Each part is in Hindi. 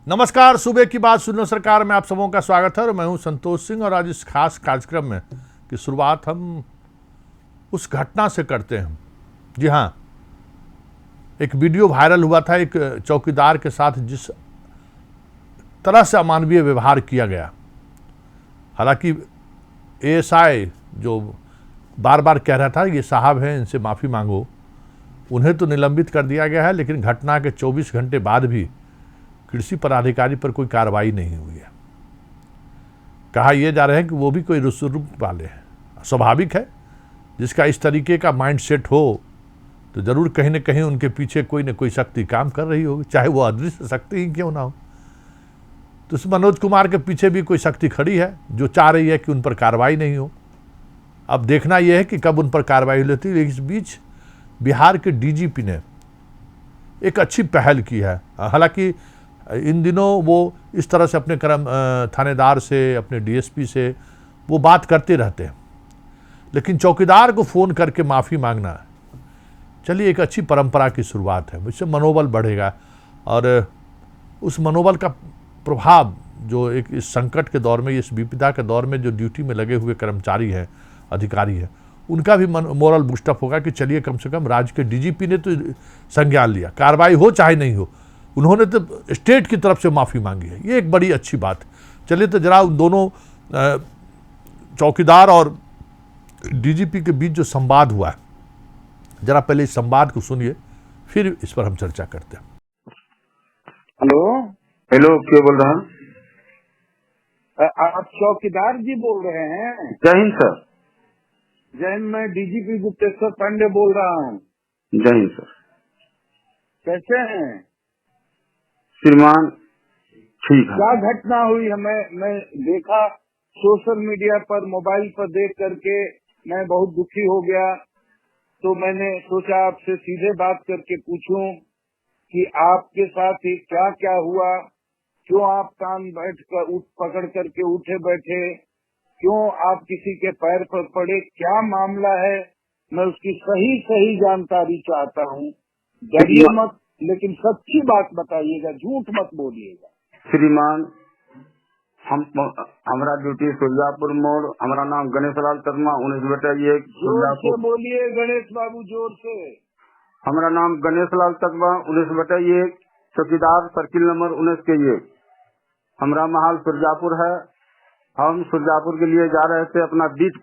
नमस्कार, सुबह की बात सुनो सरकार में आप सबों का स्वागत है और मैं हूं संतोष सिंह। और आज इस खास कार्यक्रम में की शुरुआत हम उस घटना से करते हैं। जी हाँ, एक वीडियो वायरल हुआ था एक चौकीदार के साथ जिस तरह से अमानवीय व्यवहार किया गया। हालांकि एएसआई जो बार बार कह रहा था ये साहब हैं, इनसे माफ़ी मांगो, उन्हें तो निलंबित कर दिया गया है, लेकिन घटना के 24 घंटे बाद भी कृषि पदाधिकारी पर कोई कार्रवाई नहीं हुई है। कहा यह जा रहा है कि वो भी कोई रुस्सुरूप वाले हैं। स्वाभाविक है, जिसका इस तरीके का माइंड सेट हो तो जरूर कहीं न कहीं उनके पीछे कोई न कोई शक्ति काम कर रही होगी, चाहे वो अदृश्य शक्ति ही क्यों ना हो। तो इस मनोज कुमार के पीछे भी कोई शक्ति खड़ी है जो चाह रही है कि उन पर कार्रवाई नहीं हो। अब देखना यह है कि कब उन पर कार्रवाई होती है। इस बीच बिहार के डीजीपी ने एक अच्छी पहल की है। हालांकि इन दिनों वो इस तरह से अपने थानेदार से, अपने डीएसपी से वो बात करते रहते हैं, लेकिन चौकीदार को फ़ोन करके माफ़ी मांगना, चलिए एक अच्छी परंपरा की शुरुआत है। इससे मनोबल बढ़ेगा और उस मनोबल का प्रभाव जो एक इस संकट के दौर में, इस विपदा के दौर में जो ड्यूटी में लगे हुए कर्मचारी हैं, अधिकारी हैं, उनका भी मोरल बूस्टअप होगा कि चलिए कम से कम राज्य के डीजीपी ने तो संज्ञान लिया, कार्रवाई हो चाहे नहीं हो, उन्होंने तो स्टेट की तरफ से माफ़ी मांगी है। ये एक बड़ी अच्छी बात है। चलिए तो जरा उन दोनों चौकीदार और डीजीपी के बीच जो संवाद हुआ है, जरा पहले इस संवाद को सुनिए, फिर इस पर हम चर्चा करते हैं। हेलो हेलो, क्या बोल रहा है? आप चौकीदार जी बोल रहे हैं? जय हिंद सर। जय हिंद। मैं डीजीपी गुप्तेश्वर पांडे बोल रहा हूँ। जय हिंद सर। कैसे हैं श्रीमान? ठीक है। क्या घटना हुई हमें? मैं देखा सोशल मीडिया पर, मोबाइल पर देख करके मैं बहुत दुखी हो गया। तो मैंने सोचा आपसे सीधे बात करके पूछूं कि आपके साथ ही क्या क्या हुआ, क्यों आप कान पकड़ करके उठे बैठे, क्यों आप किसी के पैर पर पड़े, क्या मामला है? मैं उसकी सही जानकारी चाहता हूँ। डरिए मत, लेकिन सच्ची बात बताइएगा, झूठ मत बोलिएगा। श्रीमान, हमारा ड्यूटी सुरजापुर मोड़, हमारा नाम गणेश लाल तकमा 19/1। जोर से बोलिए गणेश बाबू, जोर से। हमारा नाम गणेश लाल तकमा 19/1, चौकीदार सर्किल नंबर 19 के 1। हमारा महल सुरजापुर है। हम सुरजापुर के लिए जा रहे थे अपना बीट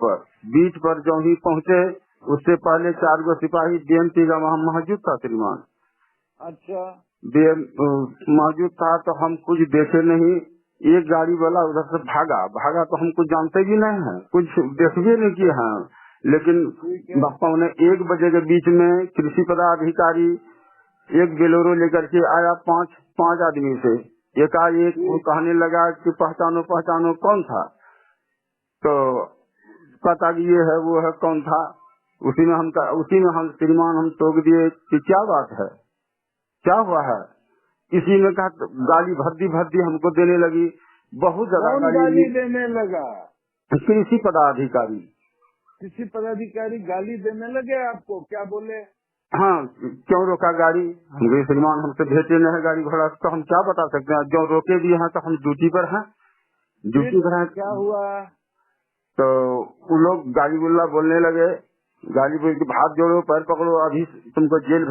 पर जो ही पहुँचे, उससे पहले 4 गो सिपाही डीएमपी का वहाँ मौजूद था श्रीमान। अच्छा। मौजूद था तो हम कुछ देखे नहीं। एक गाड़ी वाला उधर से भागा तो हम कुछ जानते भी नहीं है, कुछ देख भी नहीं किए हैं। लेकिन 1:15 बजे के बीच में कृषि पदाधिकारी एक बेलोरो लेकर के आया, पांच आदमी से। एकाएक वो कहने लगा कि पहचानो कौन था। तो पता कि ये है वो है, कौन था। उसी में हम श्रीमान हम टोक दिए कि क्या बात है, क्या हुआ है। किसी ने कहा गाली भर्दी हमको देने लगी, बहुत ज्यादा गाली देने लगा। कृषि पदाधिकारी गाली देने लगे आपको? क्या बोले? हाँ, क्यों रोका गाड़ी? हम श्रीमान हमसे भेजे नहीं है गाड़ी घोड़ा, तो हम क्या बता सकते हैं। जो रोके भी हैं तो हम ड्यूटी पर हैं। क्या हुआ? तो वो लोग गाली बोलने लगे, गाली बोल के हाथ जोड़ो, पैर पकड़ो, अभी तुमको जेल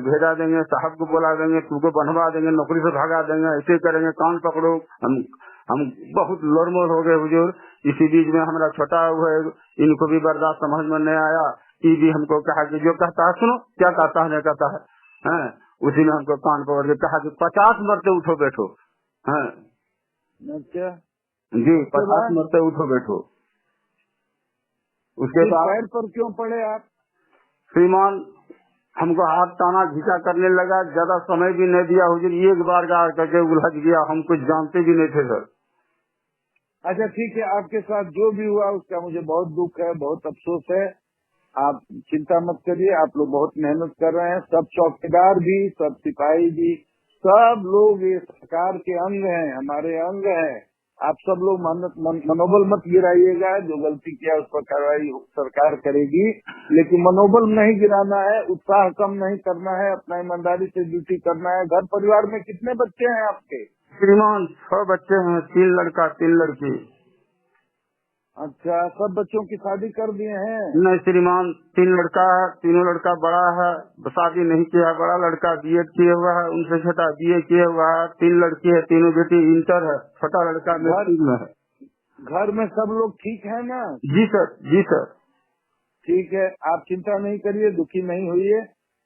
भेजा देंगे, साहब को बुला देंगे, तुमको बनवा देंगे, नौकरी से भगा देंगे, ऐसे करेंगे, कान पकड़ो। हम बहुत लोरमोर हो गए हुजूर। इसी बीच में हमारा छोटा हुआ, इनको भी बर्दाश्त समझ में नहीं आया। ये भी हमको कहा कि जो कहता है सुनो, क्या कहता है नहीं कहता है। उसी में हमको कान पकड़ के कहा कि 50 मरते उठो बैठो। अच्छा जी, 50 मरते उठो बैठो। उसके बाद पैर पर क्यों पड़े आप? श्रीमान हमको हाथ ताना घिचा करने लगा, ज्यादा समय भी नहीं दिया हुजूर। एक बार करके उलझ गया, हम कुछ जानते भी नहीं थे सर। अच्छा ठीक है, आपके साथ जो भी हुआ उसका मुझे बहुत दुख है, बहुत अफसोस है। आप चिंता मत करिए, आप लोग बहुत मेहनत कर रहे हैं। सब चौकीदार भी, सब सिपाही भी, सब लोग ये सरकार के अंग हैं, हमारे अंग हैं। आप सब लोग मनोबल मत गिराइएगा। जो गलती किया उस पर कार्रवाई सरकार करेगी, लेकिन मनोबल नहीं गिराना है, उत्साह कम नहीं करना है, अपना ईमानदारी से ड्यूटी करना है। घर परिवार में कितने बच्चे हैं आपके? श्रीमान 6 बच्चे हैं, 3 लड़का 3 लड़की। अच्छा, सब बच्चों की शादी कर दिए हैं? नहीं श्रीमान, 3 लड़का है, तीनों लड़का बड़ा है, शादी नहीं किया। बड़ा लड़का बीएड किया हुआ है, उनसे छोटा बीए किया हुआ है। 3 लड़की है, तीनों बेटी इंटर है, छोटा लड़का मैट्रिक में है। घर में सब लोग ठीक है ना? जी सर, जी सर। ठीक है, आप चिंता नहीं करिए, दुखी नहीं होइए।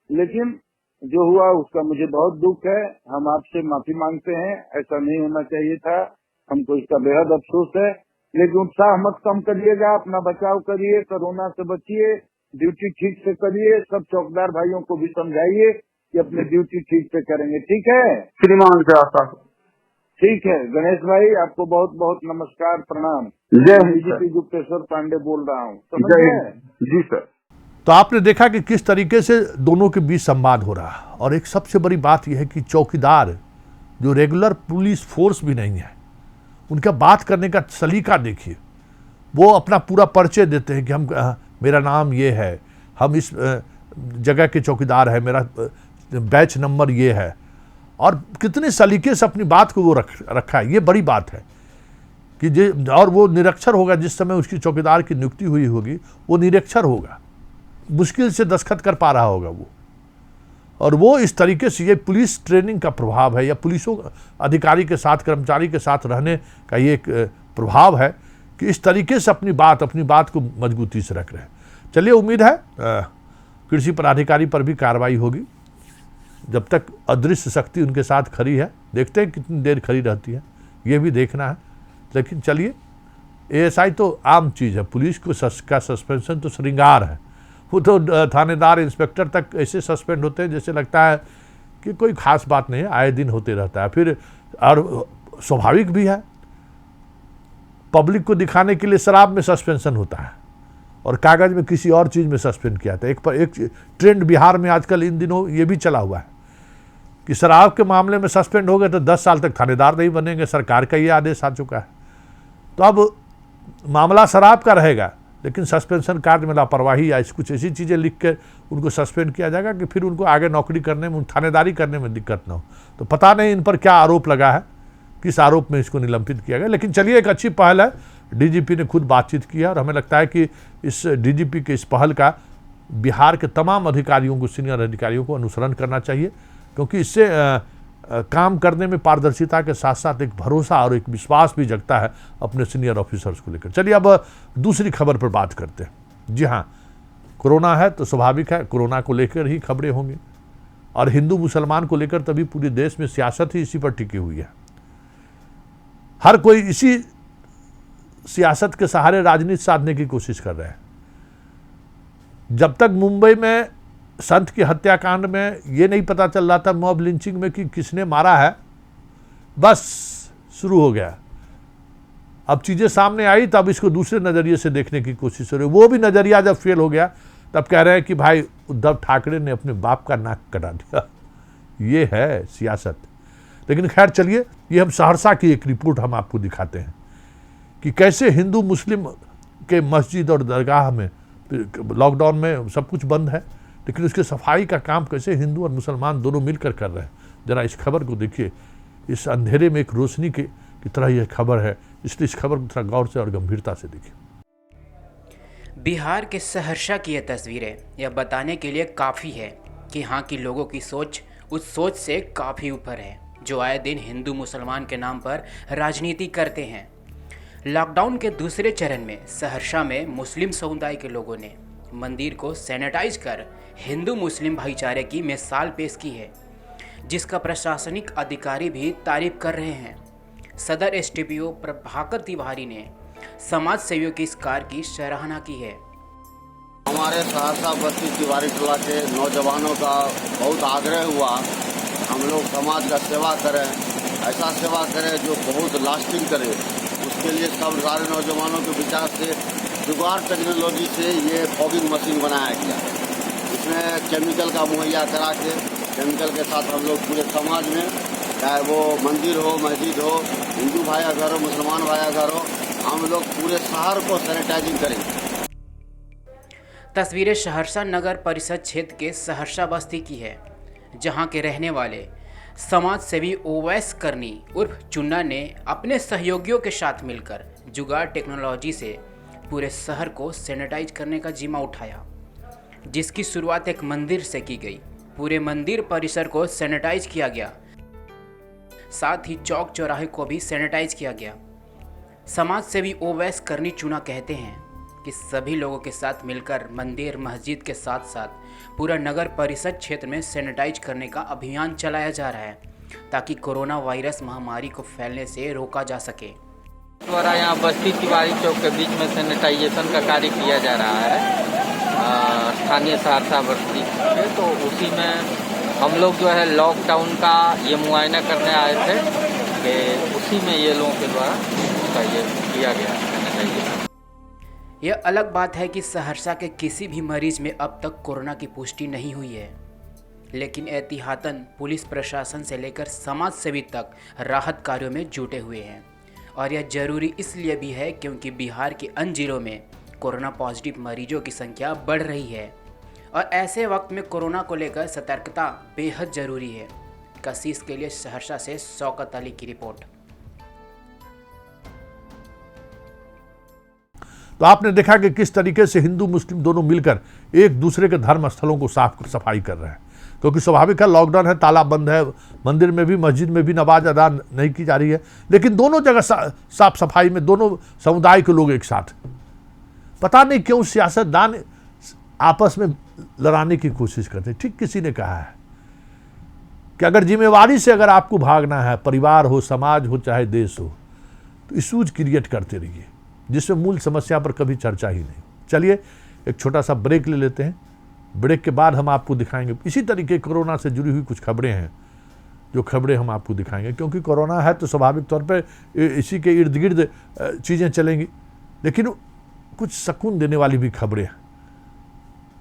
लेकिन जो हुआ उसका मुझे बहुत दुख है, हम आपसे माफी मांगते हैं। ऐसा नहीं होना चाहिए था, हमको इसका बेहद अफसोस है। लेकिन उत्साह मत कम करिएगा, अपना बचाव करिए, कोरोना से बचिए, ड्यूटी ठीक से करिए। सब चौकीदार भाइयों को भी समझाइए कि अपनी ड्यूटी ठीक से करेंगे। ठीक है श्रीमान से आशा। ठीक है गणेश भाई, आपको बहुत बहुत नमस्कार, प्रणाम। जय हिंद डीजीपी गुप्तेश्वर पांडे बोल रहा हूँ, जय समझ गए? हिंद। जी सर। तो आपने देखा कि किस तरीके से दोनों के बीच संवाद हो रहा है। और एक सबसे बड़ी बात यह है कि चौकीदार जो रेगुलर पुलिस फोर्स भी नहीं है, उनका बात करने का सलीका देखिए। वो अपना पूरा परिचय देते हैं कि हम मेरा नाम ये है, हम इस जगह के चौकीदार हैं, मेरा बैच नंबर ये है। और कितने सलीके से अपनी बात को वो रखा है। ये बड़ी बात है कि और वो निरक्षर होगा। जिस समय उसकी चौकीदार की नियुक्ति हुई होगी वो निरक्षर होगा, मुश्किल से दस्तखत कर पा रहा होगा वो। और वो इस तरीके से, ये पुलिस ट्रेनिंग का प्रभाव है, या पुलिसों अधिकारी के साथ, कर्मचारी के साथ रहने का ये एक प्रभाव है कि इस तरीके से अपनी बात को मजबूती से रख रहे हैं। चलिए, उम्मीद है कृषि पदाधिकारी पर भी कार्रवाई होगी। जब तक अदृश्य शक्ति उनके साथ खड़ी है, देखते हैं कितनी देर खड़ी रहती है, ये भी देखना है। लेकिन चलिए, एएसआई तो आम चीज़ है, पुलिस को का सस्पेंशन तो श्रृंगार है। वो तो थानेदार, इंस्पेक्टर तक ऐसे सस्पेंड होते हैं जैसे लगता है कि कोई खास बात नहीं है, आए दिन होते रहता है। फिर और स्वाभाविक भी है, पब्लिक को दिखाने के लिए शराब में सस्पेंशन होता है और कागज में किसी और चीज़ में सस्पेंड किया था। एक ट्रेंड बिहार में आजकल इन दिनों ये भी चला हुआ है कि शराब के मामले में सस्पेंड हो गए तो 10 साल तक थानेदार नहीं बनेंगे। सरकार का ये आदेश आ चुका है। तो अब मामला शराब का रहेगा, लेकिन सस्पेंशन कार्ड में लापरवाही या कुछ ऐसी चीज़ें लिख के उनको सस्पेंड किया जाएगा कि फिर उनको आगे नौकरी करने में, थानेदारी करने में दिक्कत ना हो। तो पता नहीं इन पर क्या आरोप लगा है, किस आरोप में इसको निलंबित किया गया। लेकिन चलिए, एक अच्छी पहल है, डीजीपी ने खुद बातचीत की है और हमें लगता है कि इस डीजीपी के इस पहल का बिहार के तमाम अधिकारियों को, सीनियर अधिकारियों को अनुसरण करना चाहिए, क्योंकि इससे काम करने में पारदर्शिता के साथ साथ एक भरोसा और एक विश्वास भी जगता है अपने सीनियर ऑफिसर्स को लेकर। चलिए, अब दूसरी खबर पर बात करते हैं। जी हाँ, कोरोना है तो स्वाभाविक है कोरोना को लेकर ही खबरें होंगी, और हिंदू मुसलमान को लेकर तभी पूरे देश में सियासत ही इसी पर टिकी हुई है। हर कोई इसी सियासत के सहारे राजनीति साधने की कोशिश कर रहे हैं। जब तक मुंबई में संत की हत्याकांड में ये नहीं पता चल रहा था, मॉब लिंचिंग में, कि किसने मारा है, बस शुरू हो गया। अब चीज़ें सामने आई तब इसको दूसरे नज़रिए से देखने की कोशिश हो रही है। वो भी नज़रिया जब फेल हो गया तब कह रहे हैं कि भाई उद्धव ठाकरे ने अपने बाप का नाक कटा दिया। ये है सियासत। लेकिन खैर चलिए, ये हम सहरसा की एक रिपोर्ट हम आपको दिखाते हैं कि कैसे हिंदू मुस्लिम के मस्जिद और दरगाह में लॉकडाउन में सब कुछ बंद है, लेकिन उसके सफाई का काम कैसे हिंदू और मुसलमान दोनों मिलकर कर रहे हैं। जरा इस खबर को देखिए। इस अंधेरे में एक रोशनी की तरह यह खबर है, इसलिए इस खबर को थोड़ा गौर से और गंभीरता से देखिए। बिहार के सहरसा की यह तस्वीरें यह बताने के लिए काफ़ी है कि यहाँ की लोगों की सोच उस सोच से काफ़ी ऊपर है जो आए दिन हिंदू मुसलमान के नाम पर राजनीति करते हैं। लॉकडाउन के दूसरे चरण में सहरसा में मुस्लिम समुदाय के लोगों ने मंदिर को सैनिटाइज कर हिंदू मुस्लिम भाईचारे की मिसाल पेश की है, जिसका प्रशासनिक अधिकारी भी तारीफ कर रहे हैं। सदर एसडीपीओ प्रभाकर तिवारी ने समाज सेवियों की इस कार्य की सराहना की है। हमारे सहरसा बस्ती तिवारी टोला के नौजवानों का बहुत आग्रह हुआ, हम लोग समाज का सेवा करें, ऐसा सेवा करें जो बहुत लास्टिंग करे। उसके लिए सब सारे नौजवानों के विचार से जुगाड़ टेक्नोलॉजी से ये फॉगिंग मशीन बनाया गया। इसमें केमिकल का मुहैया करा के, केमिकल के साथ हम लोग पूरे समाज में, चाहे वो मंदिर हो, मस्जिद हो, हिंदू भाई घर हो, मुसलमान भाई घर हो, हम लोग पूरे शहर को सैनिटाइजिंग करेंगे। तस्वीरें सहरसा नगर परिषद क्षेत्र के सहरसा बस्ती की है, जहां के रहने वाले समाज सेवी ओवैस करनी उर्फ चुन्ना ने अपने सहयोगियों के साथ मिलकर जुगाड़ टेक्नोलॉजी से पूरे शहर को सैनिटाइज करने का जिम्मा उठाया, जिसकी शुरुआत एक मंदिर से की गई। पूरे मंदिर परिसर को सैनिटाइज किया गया, साथ ही चौक चौराहे को भी सैनिटाइज किया गया। समाज सेवी ओवैस करनी चुना कहते हैं कि सभी लोगों के साथ मिलकर मंदिर मस्जिद के साथ साथ पूरा नगर परिषद क्षेत्र में सैनिटाइज करने का अभियान चलाया जा रहा है, ताकि कोरोना वायरस महामारी को फैलने से रोका जा सके। द्वारा यहाँ बस्ती तिवारी चौक के बीच में सैनिटाइजेशन का कार्य किया जा रहा है स्थानीय सहरसा बस्ती के, तो उसी में हम लोग जो है लॉकडाउन का ये मुआयना करने आए थे कि उसी में ये लोगों के द्वारा उसका ये किया गया सैनिटाइजेशन। यह अलग बात है कि सहरसा के किसी भी मरीज में अब तक कोरोना की पुष्टि नहीं हुई है, लेकिन एहतियातन पुलिस प्रशासन से लेकर समाज सेवी तक राहत कार्यों में जुटे हुए हैं। और यह जरूरी इसलिए भी है क्योंकि बिहार के अन्य जिलों में कोरोना पॉजिटिव मरीजों की संख्या बढ़ रही है और ऐसे वक्त में कोरोना को लेकर सतर्कता बेहद जरूरी है। कशिश के लिए सहरसा से शौकत अली की रिपोर्ट। तो आपने देखा कि किस तरीके से हिंदू मुस्लिम दोनों मिलकर एक दूसरे के धर्म स्थलों को साफ सफाई कर रहे हैं, क्योंकि स्वाभाविक है लॉकडाउन है, ताला बंद है, मंदिर में भी मस्जिद में भी नमाज अदा नहीं की जा रही है, लेकिन दोनों जगह साफ सफाई में दोनों समुदाय के लोग एक साथ। पता नहीं क्यों सियासतदान आपस में लड़ाने की कोशिश करते हैं। ठीक किसी ने कहा है कि अगर जिम्मेवारी से अगर आपको भागना है, परिवार हो, समाज हो, चाहे देश हो, तो इशूज क्रिएट करते रहिए जिसमें मूल समस्या पर कभी चर्चा ही नहीं। चलिए एक छोटा सा ब्रेक ले लेते हैं। ब्रेक के बाद हम आपको दिखाएंगे इसी तरीके कोरोना से जुड़ी हुई कुछ खबरें हैं, जो खबरें हम आपको दिखाएंगे, क्योंकि कोरोना है तो स्वाभाविक तौर पर इसी के इर्द गिर्द चीज़ें चलेंगी, लेकिन कुछ सुकून देने वाली भी खबरें हैं,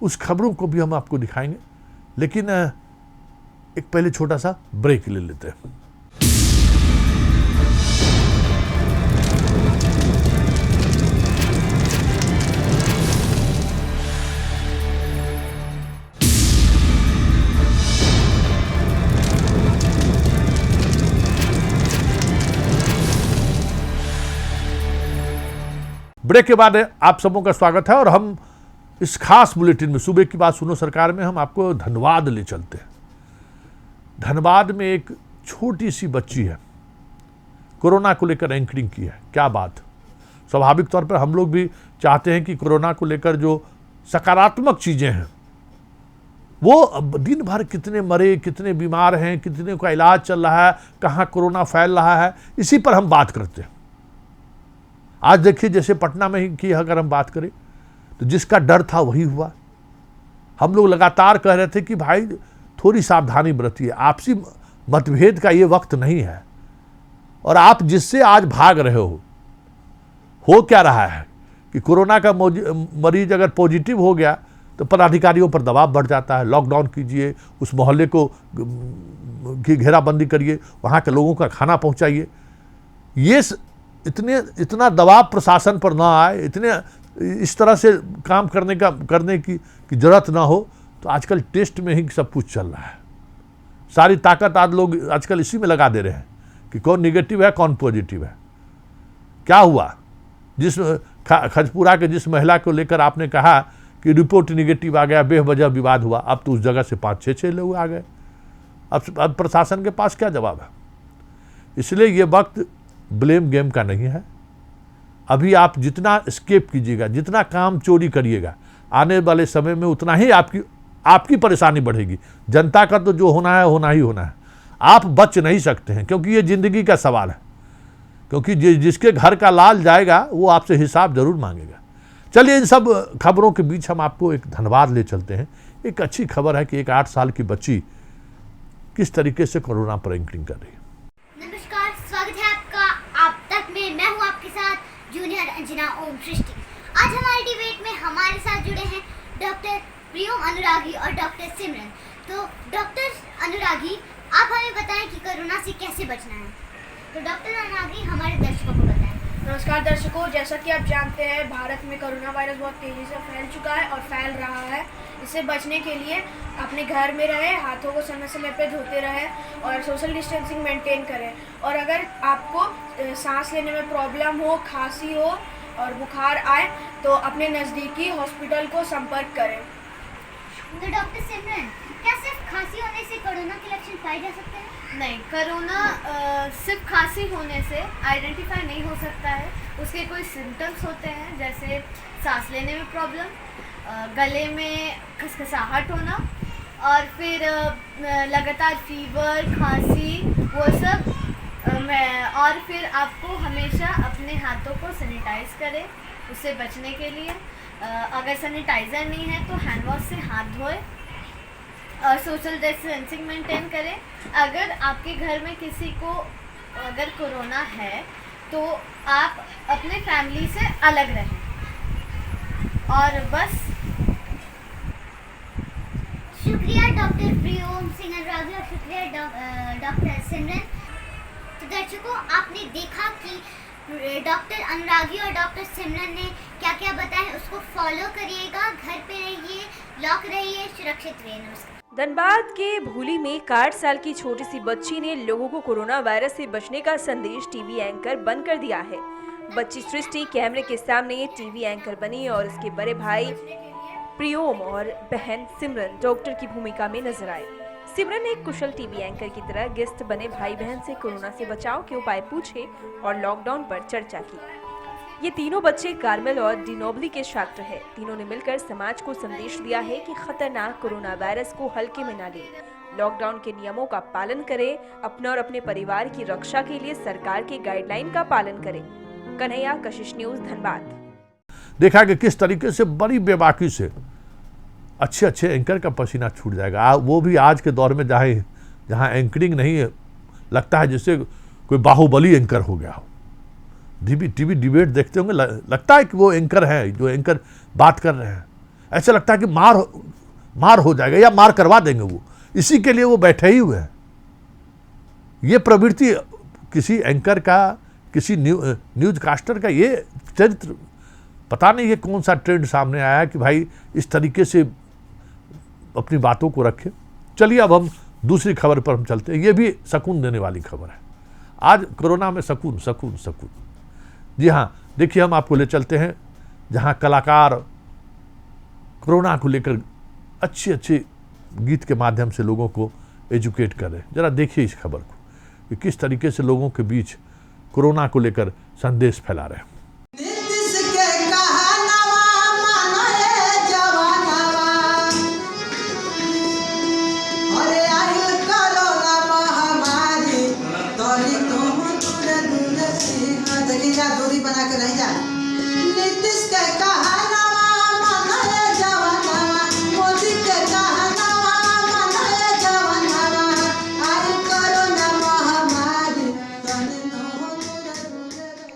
उस खबरों को भी हम आपको दिखाएंगे। लेकिन एक पहले छोटा सा ब्रेक ले लेते हैं। ब्रेक के बाद आप सबों का स्वागत है और हम इस खास बुलेटिन में सुबह की बात सुनो सरकार में हम आपको धनबाद ले चलते हैं। धनबाद में एक छोटी सी बच्ची है, कोरोना को लेकर एंकरिंग की है। क्या बात, स्वाभाविक तौर पर हम लोग भी चाहते हैं कि कोरोना को लेकर जो सकारात्मक चीज़ें हैं वो दिन भर कितने मरे, कितने बीमार हैं, कितने का इलाज चल रहा है, कहाँ कोरोना फैल रहा है, इसी पर हम बात करते हैं। आज देखिए जैसे पटना में ही की अगर हम बात करें तो जिसका डर था वही हुआ। हम लोग लगातार कह रहे थे कि भाई थोड़ी सावधानी बरतिए, आपसी मतभेद का ये वक्त नहीं है। और आप जिससे आज भाग रहे हो क्या रहा है कि कोरोना का मरीज अगर पॉजिटिव हो गया तो पदाधिकारियों पर दबाव बढ़ जाता है, लॉकडाउन कीजिए, उस मोहल्ले को की घेराबंदी करिए, वहाँ के लोगों का खाना पहुँचाइए। ये इतना दबाव प्रशासन पर ना आए, इतने इस तरह से काम करने की जरूरत ना हो, तो आजकल टेस्ट में ही सब कुछ चल रहा है। सारी ताकत आज लोग आजकल इसी में लगा दे रहे हैं कि कौन निगेटिव है कौन पॉजिटिव है। क्या हुआ, जिस खजपुरा के जिस महिला को लेकर आपने कहा कि रिपोर्ट निगेटिव आ गया, बेवजह विवाद हुआ, अब तो उस जगह से 5-6 लोग आ गए। अब प्रशासन के पास क्या जवाब है। इसलिए ये वक्त ब्लेम गेम का नहीं है। अभी आप जितना एस्केप कीजिएगा, जितना काम चोरी करिएगा, आने वाले समय में उतना ही आपकी परेशानी बढ़ेगी। जनता का तो जो होना है होना ही होना है, आप बच नहीं सकते हैं, क्योंकि ये जिंदगी का सवाल है। क्योंकि जिसके घर का लाल जाएगा वो आपसे हिसाब जरूर मांगेगा। चलिए इन सब खबरों के बीच हम आपको एक धनबाद ले चलते हैं। एक अच्छी खबर है कि एक 8 साल की बच्ची किस तरीके से कोरोना पर एंकरिंग कर रही है। नमस्कार, स्वागत है आपका आप तक में। मैं हूं आपके साथ जूनियर अंजना ओम सृष्टि। आज हमारे डिबेट में हमारे साथ जुड़े हैं डॉक्टर प्रियम अनुरागी और डॉक्टर सिमरन। तो डॉक्टर अनुरागी, आप हमें बताएं कि कोरोना से कैसे बचना है। तो डॉक्टर अनुरागी हमारे दर्शकों को बताएं। नमस्कार दर्शकों, जैसा कि आप जानते हैं भारत में कोरोना वायरस बहुत तेज़ी से फैल चुका है और फैल रहा है। इससे बचने के लिए अपने घर में रहें, हाथों को समय समय पर धोते रहें और सोशल डिस्टेंसिंग मेंटेन करें। और अगर आपको सांस लेने में प्रॉब्लम हो, खांसी हो और बुखार आए तो अपने नज़दीकी हॉस्पिटल को संपर्क करें। तो डॉक्टर सिमरन, क्या सिर्फ खांसी होने से कोरोना के लक्षण पाए जा सकते हैं? नहीं, कोरोना सिर्फ खांसी होने से आइडेंटिफाई नहीं हो सकता है। उसके कोई सिम्टम्स होते हैं, जैसे सांस लेने में प्रॉब्लम, गले में खसखसाहट होना और फिर लगातार फीवर, खांसी, वो सब। और फिर आपको हमेशा अपने हाथों को सैनिटाइज करें उससे बचने के लिए। अगर सैनिटाइज़र नहीं है तो हैंड वॉश से हाथ धोएं और सोशल डिस्टेंसिंग मेंटेन करें। अगर आपके घर में किसी को अगर कोरोना है तो आप अपने फैमिली से अलग रहें और बस। शुक्रिया डॉक्टर प्रियोम सिंह अनुरागी और शुक्रिया डॉक्टर सिमरन। तो दर्शकों, आपने देखा कि डॉक्टर अनुरागी और डॉक्टर सिमरन ने क्या क्या बताया, उसको फॉलो करिएगा, घर पे रहिए, लॉक रहिए, सुरक्षित रहिए। नमस्कार। धनबाद के भूली में 8 साल की छोटी सी बच्ची ने लोगों को कोरोना वायरस से बचने का संदेश टीवी एंकर बनकर दिया है। बच्ची सृष्टि कैमरे के सामने टीवी एंकर बनी और उसके बड़े भाई प्रियोम और बहन सिमरन डॉक्टर की भूमिका में नजर आए। सिमरन ने एक कुशल टीवी एंकर की तरह गेस्ट बने भाई बहन से कोरोना से बचाव के उपाय पूछे और लॉकडाउन पर चर्चा की। ये तीनों बच्चे कार्मेल और डिनोबली के छात्र हैं। तीनों ने मिलकर समाज को संदेश दिया है कि खतरनाक कोरोना वायरस को हल्के में ना लें, लॉकडाउन के नियमों का पालन करें, अपने और अपने परिवार की रक्षा के लिए सरकार के गाइडलाइन का पालन करें। कन्हैया, कशिश न्यूज, धनबाद। देखा कि किस तरीके से बड़ी बेबाकी से अच्छे एंकर का पसीना छूट जाएगा। वो भी आज के दौर में जहाँ एंकरिंग नहीं है, लगता है जैसे कोई बाहुबली एंकर हो गया हो। टीवी डिबेट देखते होंगे, लगता है कि वो एंकर है, जो एंकर बात कर रहे हैं। ऐसा लगता है कि मार हो जाएगा या मार करवा देंगे वो, इसी के लिए वो बैठे ही हुए हैं। ये प्रवृत्ति किसी एंकर का, किसी न्यूज कास्टर का, ये चरित्र, पता नहीं ये कौन सा ट्रेंड सामने आया कि भाई इस तरीके से अपनी बातों को रखे। चलिए अब हम दूसरी खबर पर हम चलते हैं। ये भी सुकून देने वाली खबर है। आज कोरोना में सुकून सुकून सुकून। जी हाँ, देखिए हम आपको ले चलते हैं जहाँ कलाकार कोरोना को लेकर अच्छे गीत के माध्यम से लोगों को एजुकेट कर रहे हैं। जरा देखिए इस खबर को कि किस तरीके से लोगों के बीच कोरोना को लेकर संदेश फैला रहे हैं। दूरी बना के नहीं जा। नीतीश के कहनावा मनाए जवानावा, मोदी के कहनावा मनाए जवानावा, आई कोरोना महामारी।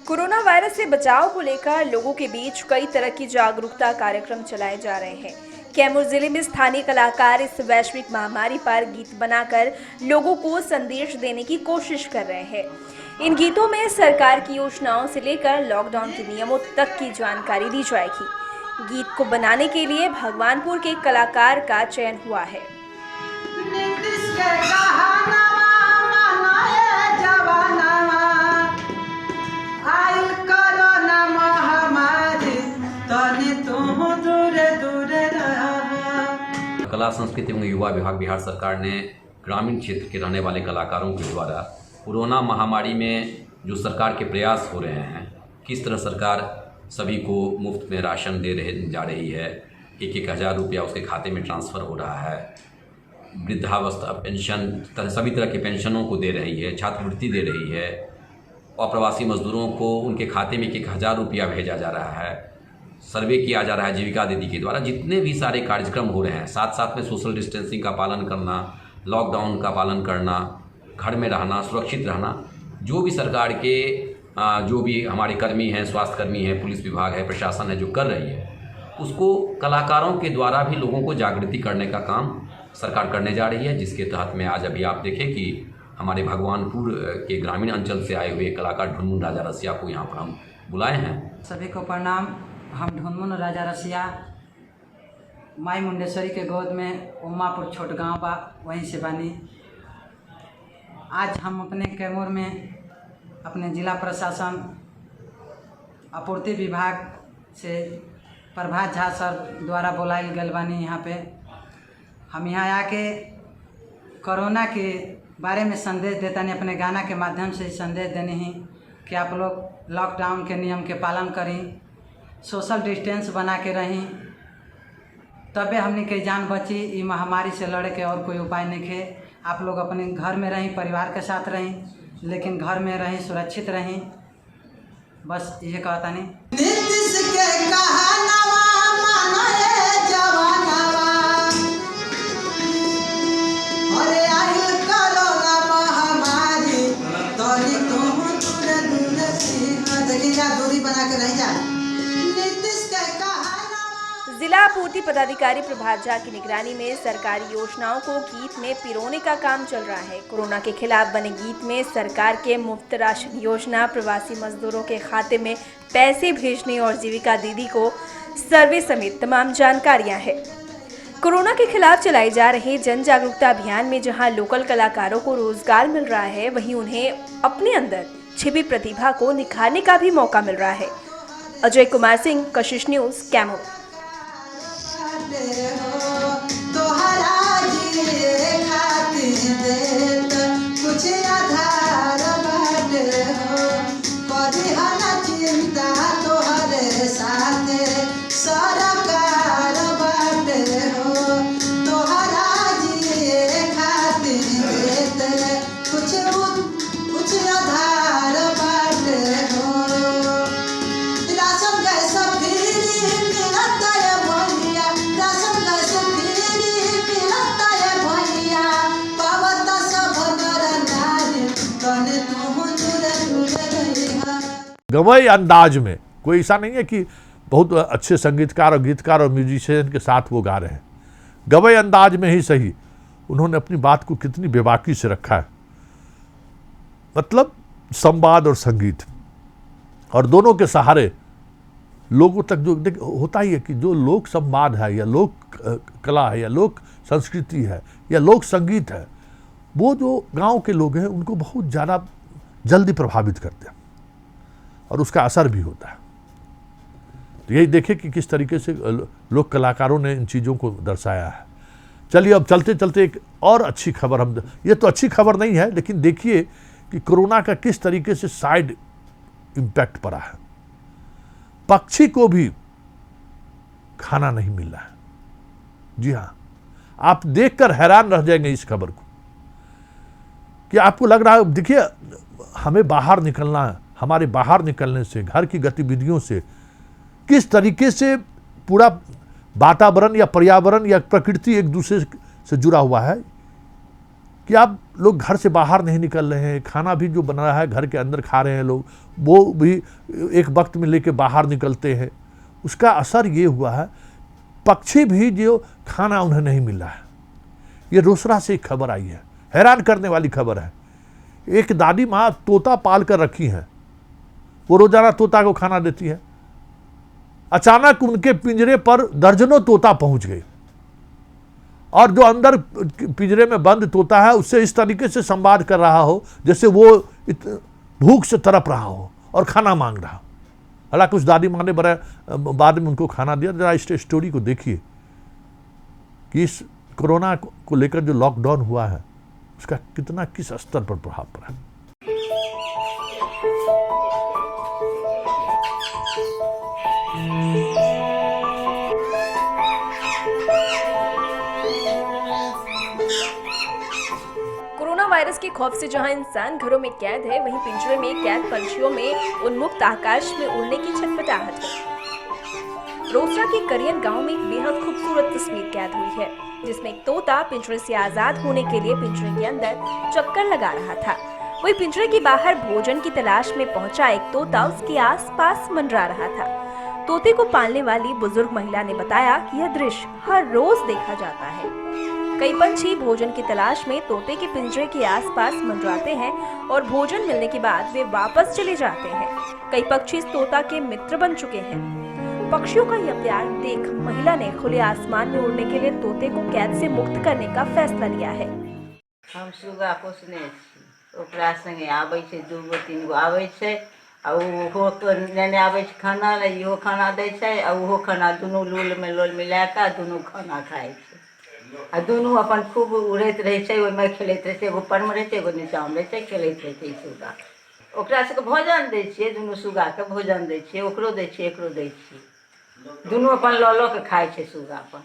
कोरोना वायरस से बचाव को लेकर लोगों के बीच कई तरह की जागरूकता कार्यक्रम चलाए जा रहे हैं। कैमूर जिले में स्थानीय कलाकार इस वैश्विक महामारी पर गीत बनाकर लोगों को संदेश देने की कोशिश कर रहे हैं। इन गीतों में सरकार की योजनाओं से लेकर लॉकडाउन के नियमों तक की जानकारी दी जाएगी। गीत को बनाने के लिए भगवानपुर के कलाकार का चयन हुआ है। कला संस्कृति एवं युवा विभाग बिहार सरकार ने ग्रामीण क्षेत्र के रहने वाले कलाकारों के द्वारा कोरोना महामारी में जो सरकार के प्रयास हो रहे हैं, किस तरह सरकार सभी को मुफ्त में राशन जा रही है, 1-1 हज़ार रुपया उसके खाते में ट्रांसफ़र हो रहा है, वृद्धावस्था पेंशन, सभी तरह के पेंशनों को दे रही है, छात्रवृत्ति दे रही है, अप्रवासी मजदूरों को उनके खाते में 1-1 हज़ार रुपया भेजा जा रहा है, सर्वे किया जा रहा है जीविका दीदी के द्वारा। जितने भी सारे कार्यक्रम हो रहे हैं, साथ साथ में सोशल डिस्टेंसिंग का पालन करना, लॉकडाउन का पालन करना, घर में रहना, सुरक्षित रहना, जो भी सरकार के जो भी हमारे कर्मी हैं, स्वास्थ्य कर्मी हैं, पुलिस विभाग है, प्रशासन है, जो कर रही है, उसको कलाकारों के द्वारा भी लोगों को जागृति करने का काम सरकार करने जा रही है। जिसके तहत में आज अभी आप देखें कि हमारे भगवानपुर के ग्रामीण अंचल से आए हुए कलाकार ढुनमुन राजा रसिया को यहाँ पर हम बुलाए हैं। सभी को प्रणाम। हम ढुनमुन राजा रसिया माई मुंडेश्वरी के गोद में उमापुर छोट गाँव बा वहीं से बानी। आज हम अपने कैमूर में अपने जिला प्रशासन आपूर्ति विभाग से प्रभात झा सर द्वारा बुलाइल गल बानी। यहाँ पे हम यहाँ आके कोरोना के बारे में संदेश देता नहीं, अपने गाना के माध्यम से संदेश देने ही कि आप लोग लॉकडाउन के नियम के पालन करें, सोशल डिस्टेंस बना के रहें, तबे हमने के जान बची। ये महामारी से लड़े के और कोई उपाय नहीं है। आप लोग अपने घर में रहें, परिवार के साथ रहें, लेकिन घर में रहें, सुरक्षित रहें। बस ये कहता नहीं। नीतीश के कहनवा माने जवानवा, अरे आइल कोरोना महामारी, तोरी तुम दूर दूर से देखिए दूरी बना के नहीं जा। नीतीश के कहनवा। जिला आपूर्ति पदाधिकारी प्रभात झा की निगरानी में सरकारी योजनाओं को गीत में पिरोने का काम चल रहा है। कोरोना के खिलाफ बने गीत में सरकार के मुफ्त राशन योजना, प्रवासी मजदूरों के खाते में पैसे भेजने और जीविका दीदी को सर्वे समेत तमाम जानकारियां हैं। कोरोना के खिलाफ चलाए जा रहे जन जागरूकता अभियान में जहां लोकल कलाकारों को रोजगार मिल रहा है, वहीं उन्हें अपने अंदर छिपी प्रतिभा को निखारने का भी मौका मिल रहा है। अजय कुमार सिंह, कशिश न्यूज, कैमूर। कुछ आधार बाटे हो, कभी हना चिंता तोहरे साथे सरकार बाटे हो, तोहरा जिए खातिर देते कुछ आधार बाटे हो। राशन गैस फ्री मिलता है भैया, राशन गैस फ्री मिलता है भैया, पावत सब नर नारी कने तुम दूर रहिहा। गवई अंदाज में, कोई ऐसा नहीं है कि बहुत अच्छे संगीतकार और गीतकार और म्यूजिशियन के साथ वो गा रहे हैं। गवई अंदाज में ही सही उन्होंने अपनी बात को कितनी बेबाकी से रखा है। मतलब संवाद और संगीत, और दोनों के सहारे लोगों तक जो होता ही है कि जो लोक संवाद है या लोक कला है या लोक संस्कृति है या लोक संगीत है, वो जो गांव के लोग हैं उनको बहुत ज़्यादा जल्दी प्रभावित करते हैं और उसका असर भी होता है। तो यही देखें कि किस तरीके से लोक कलाकारों ने इन चीज़ों को दर्शाया है। चलिए अब चलते चलते एक और अच्छी खबर हम, ये तो अच्छी खबर नहीं है, लेकिन देखिए कि कोरोना का किस तरीके से साइड इम्पैक्ट पड़ा है। पक्षी को भी खाना नहीं मिल रहा है। जी हाँ, आप देखकर हैरान रह जाएंगे इस खबर को कि आपको लग रहा है, देखिए हमें बाहर निकलना है, हमारे बाहर निकलने से, घर की गतिविधियों से किस तरीके से पूरा वातावरण या पर्यावरण या प्रकृति एक दूसरे से जुड़ा हुआ है कि आप लोग घर से बाहर नहीं निकल रहे हैं। खाना भी जो बन रहा है घर के अंदर खा रहे हैं लोग, वो भी एक वक्त में लेके बाहर निकलते हैं। उसका असर ये हुआ है, पक्षी भी जो खाना उन्हें नहीं मिल रहा है। ये रोसड़ा से एक खबर आई है, हैरान करने वाली खबर है। एक दादी माँ तोता पाल कर रखी हैं, वो रोजाना तोता को खाना देती है। अचानक उनके पिंजरे पर दर्जनों तोता पहुंच गए और जो अंदर पिंजरे में बंद तोता है उससे इस तरीके से संवाद कर रहा हो जैसे वो भूख से तड़प रहा हो और खाना मांग रहा। हालांकि उस दादी माँ ने बड़ा बाद में उनको खाना दिया। जरा इस स्टोरी को देखिए कि इस कोरोना को लेकर जो लॉकडाउन हुआ है उसका कितना किस स्तर पर प्रभाव पड़ा। कोरोना वायरस के खौफ से जहां इंसान घरों में कैद है, वहीं पिंजरे में कैद पंछियों में उन्मुक्त आकाश में उड़ने की छटपटाहट है। रोसड़ा के करियन गांव में एक बेहद खूबसूरत तस्वीर कैद हुई है, जिसमें एक तोता पिंजरे से आजाद होने के लिए पिंजरे के अंदर चक्कर लगा रहा था। वही पिंजरे के बाहर भोजन की तलाश में पहुंचा एक तोता उसके आसपास मंडरा रहा था। तोते को पालने वाली बुजुर्ग महिला ने बताया कि यह दृश्य हर रोज देखा जाता है। कई पंछी भोजन की तलाश में तोते के पिंजरे के आसपास मंडराते हैं और भोजन मिलने के बाद वे वापस चले जाते हैं। कई पक्षी इस तोता के मित्र बन चुके हैं। पक्षियों का यह प्यार देख महिला ने खुले आसमान में उड़ने के लिए तोते को कैद से मुक्त करने का फैसला लिया है। हम सुगा पोसने ओकरा संगे आबै छै 2 3 गो आबै छै आ ओहो नेने आबै छै खाना ले इहो खाना दै छै आ ओहो खाना दुनू लोल में लोल मिला के दुनू खाना खाइ छै आ दुनू अपन खूब उड़ैत रहै छै, ओहिमे खेलैत रहै छै, एगो पर में रहै छै एगो नीचा में रहै छै, खेलैत रहै छै सुगा। ओकरा सबके भोजन दै छियै, दुनू सुगा के भोजन दै छियै, ओकरो दै छियै एकरो दै छियै, दोनों अपन लौ के खाए छे सुगा अपन।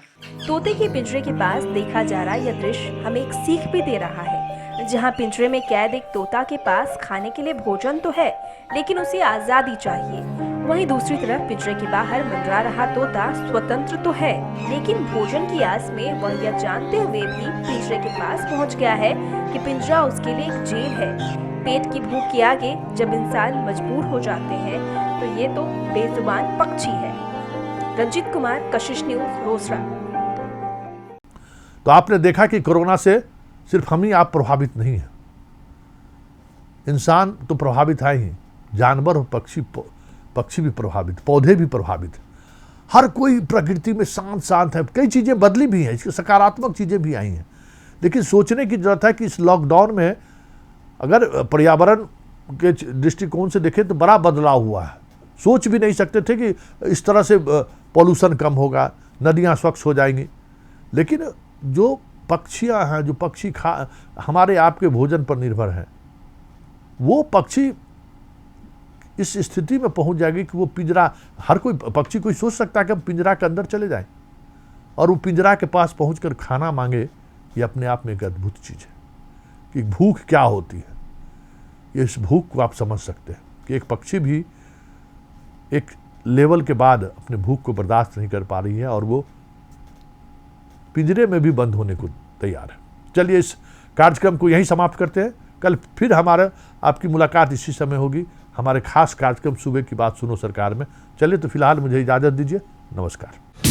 तोते के पिंजरे के पास देखा जा रहा यह दृश्य हमें एक सीख भी दे रहा है। जहां पिंजरे में कैद एक तोता के पास खाने के लिए भोजन तो है, लेकिन उसे आजादी चाहिए, वहीं दूसरी तरफ पिंजरे के बाहर मंडरा रहा तोता स्वतंत्र तो है, लेकिन भोजन की आस में वह यह जानते हुए भी पिंजरे के पास पहुंच गया है कि पिंजरा उसके लिए एक जेल है। पेट की भूख के आगे जब इंसान मजबूर हो जाते हैं तो ये तो बेजुबान पक्षी है। रंजीत कुमार, कशिश न्यूज, रोसड़ा। तो आपने देखा कि कोरोना से सिर्फ हम ही आप प्रभावित नहीं हैं, इंसान तो प्रभावित है ही, जानवर और पक्षी भी प्रभावित, पौधे भी प्रभावित, हर कोई प्रकृति में शांत है। कई चीज़ें बदली भी हैं, इसकी सकारात्मक चीज़ें भी आई हैं, लेकिन सोचने की जरूरत है कि इस लॉकडाउन में अगर पर्यावरण के दृष्टिकोण से देखें तो बड़ा बदलाव हुआ है। सोच भी नहीं सकते थे कि इस तरह से पॉल्यूशन कम होगा, नदियाँ स्वच्छ हो जाएंगी, लेकिन जो पक्षियाँ हैं, जो पक्षी हमारे आपके भोजन पर निर्भर हैं, वो पक्षी इस स्थिति में पहुंच जाएगी कि वो पिंजरा, हर कोई पक्षी कोई सोच सकता है कि हम पिंजरा के अंदर चले जाएं और वो पिंजरा के पास पहुंचकर खाना मांगे। ये अपने आप में एक अद्भुत चीज़ है कि भूख क्या होती है। ये इस भूख को आप समझ सकते हैं कि एक पक्षी भी एक लेवल के बाद अपने भूख को बर्दाश्त नहीं कर पा रही है और वो पिंजरे में भी बंद होने को तैयार है। चलिए इस कार्यक्रम को यहीं समाप्त करते हैं। कल फिर हमारा आपकी मुलाकात इसी समय होगी हमारे खास कार्यक्रम सुबह की बात सुनो सरकार में। चलिए तो फिलहाल मुझे इजाज़त दीजिए, नमस्कार।